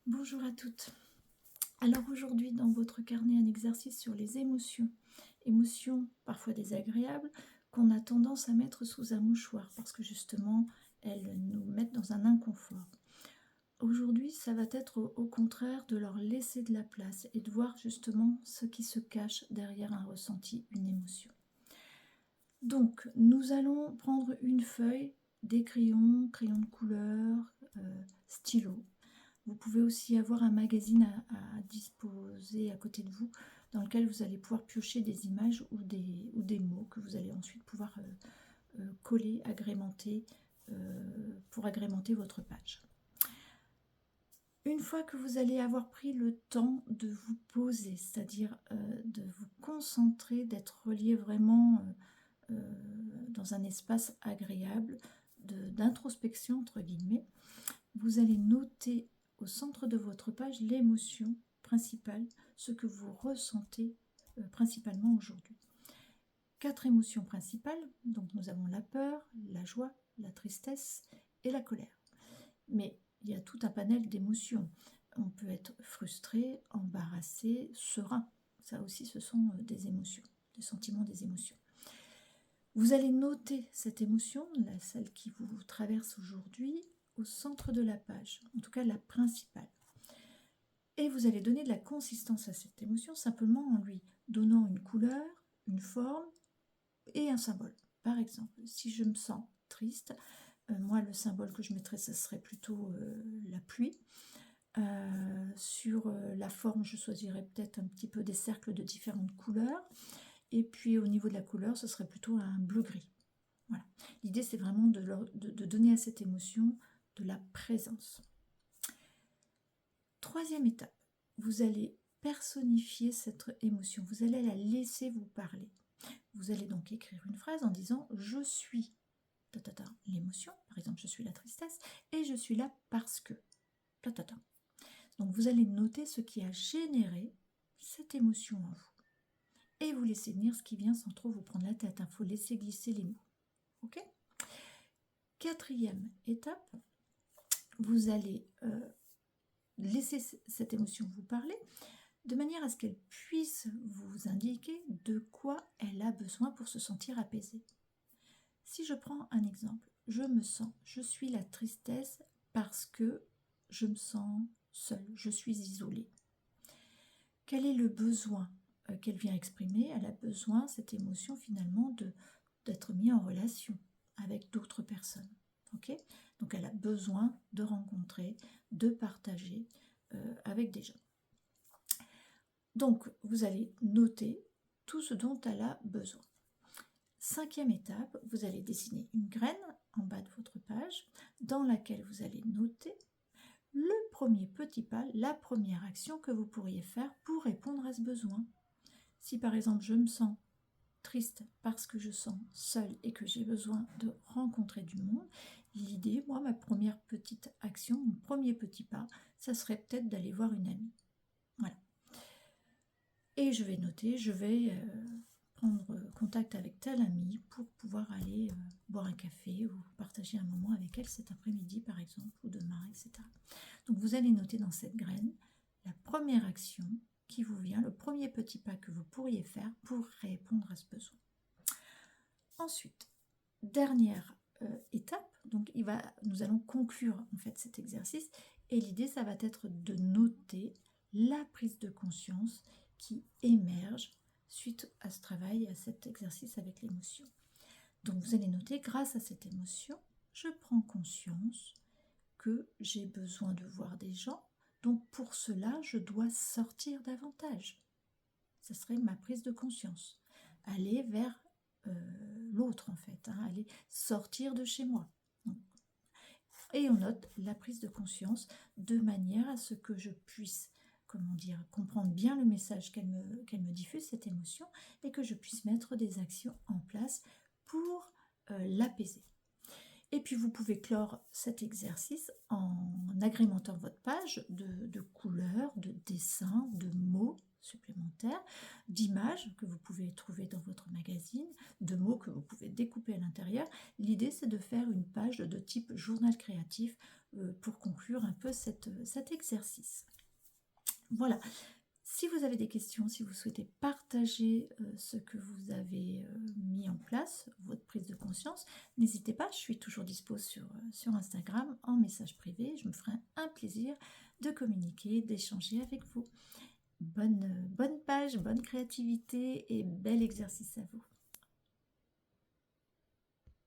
Bonjour à toutes. Alors aujourd'hui dans votre carnet, un exercice sur les émotions. Émotions parfois désagréables qu'on a tendance à mettre sous un mouchoir parce que justement elles nous mettent dans un inconfort. Aujourd'hui, ça va être au contraire de leur laisser de la place et de voir justement ce qui se cache derrière un ressenti, une émotion. Donc, nous allons prendre une feuille, des crayons, crayons de couleur, stylo. Vous pouvez aussi avoir un magazine à disposer à côté de vous dans lequel vous allez pouvoir piocher des images ou des mots que vous allez ensuite pouvoir coller, agrémenter pour agrémenter votre page. Une fois que vous allez avoir pris le temps de vous poser, c'est-à-dire de vous concentrer, d'être relié vraiment dans un espace agréable, d'introspection entre guillemets, vous allez noter au centre de votre page l'émotion principale, ce que vous ressentez principalement aujourd'hui. 4 émotions principales, donc nous avons la peur, la joie, la tristesse et la colère. Mais il y a tout un panel d'émotions. On peut être frustré, embarrassé, serein. Ça aussi, ce sont des émotions, des sentiments, des émotions. Vous allez noter cette émotion, celle qui vous traverse aujourd'hui, au centre de la page, en tout cas la principale. Et vous allez donner de la consistance à cette émotion simplement en lui donnant une couleur, une forme et un symbole. Par exemple, si je me sens triste, moi le symbole que je mettrais, ce serait plutôt la pluie. Sur la forme, je choisirais peut-être un petit peu des cercles de différentes couleurs. Et puis au niveau de la couleur, ce serait plutôt un bleu-gris. Voilà. L'idée, c'est vraiment de donner à cette émotion de la présence. Troisième étape, vous allez personnifier cette émotion. Vous allez la laisser vous parler. Vous allez donc écrire une phrase en disant « Je suis l'émotion », par exemple « Je suis la tristesse » et « Je suis là parce que ». Donc vous allez noter ce qui a généré cette émotion en vous. Et vous laissez venir ce qui vient sans trop vous prendre la tête. Il faut laisser glisser les mots. Ok ? Quatrième étape, vous allez laisser cette émotion vous parler de manière à ce qu'elle puisse vous indiquer de quoi elle a besoin pour se sentir apaisée. Si je prends un exemple, je suis la tristesse parce que je me sens seule, je suis isolée. Quel est le besoin qu'elle vient exprimer? Elle a besoin, cette émotion finalement, d'être mise en relation avec d'autres personnes. Okay, donc elle a besoin de rencontrer, de partager avec des gens. Donc vous allez noter tout ce dont elle a besoin. Cinquième étape, vous allez dessiner une graine en bas de votre page dans laquelle vous allez noter le premier petit pas, la première action que vous pourriez faire pour répondre à ce besoin. Si par exemple je me sens triste parce que je sens seule et que j'ai besoin de rencontrer du monde, l'idée, moi, ma première petite action, mon premier petit pas, ça serait peut-être d'aller voir une amie. Voilà. Et je vais noter, je vais prendre contact avec telle amie pour pouvoir aller boire un café ou partager un moment avec elle cet après-midi, par exemple, ou demain, etc. Donc vous allez noter dans cette graine la première action qui vous vient, le premier petit pas que vous pourriez faire pour répondre à ce besoin. Ensuite, dernière étape, donc nous allons conclure en fait cet exercice et l'idée ça va être de noter la prise de conscience qui émerge suite à ce travail, à cet exercice avec l'émotion. Donc vous allez noter, grâce à cette émotion, je prends conscience que j'ai besoin de voir des gens, donc pour cela je dois sortir davantage. Ce serait ma prise de conscience, aller vers l'autre en fait, aller sortir de chez moi. Et on note la prise de conscience de manière à ce que je puisse, comprendre bien le message qu'elle me diffuse, cette émotion, et que je puisse mettre des actions en place pour l'apaiser. Et puis vous pouvez clore cet exercice en agrémentant votre page de couleurs, de dessins, de mots supplémentaires, d'images que vous pouvez trouver dans votre magazine, de mots que vous pouvez découper à l'intérieur. L'idée, c'est de faire une page de type journal créatif pour conclure un peu cet exercice. Voilà. Si vous avez des questions, si vous souhaitez partager ce que vous avez mis en place, votre prise de conscience, n'hésitez pas, je suis toujours dispo sur Instagram en message privé. Je me ferai un plaisir de communiquer, d'échanger avec vous. Bonne page, bonne créativité et bel exercice à vous.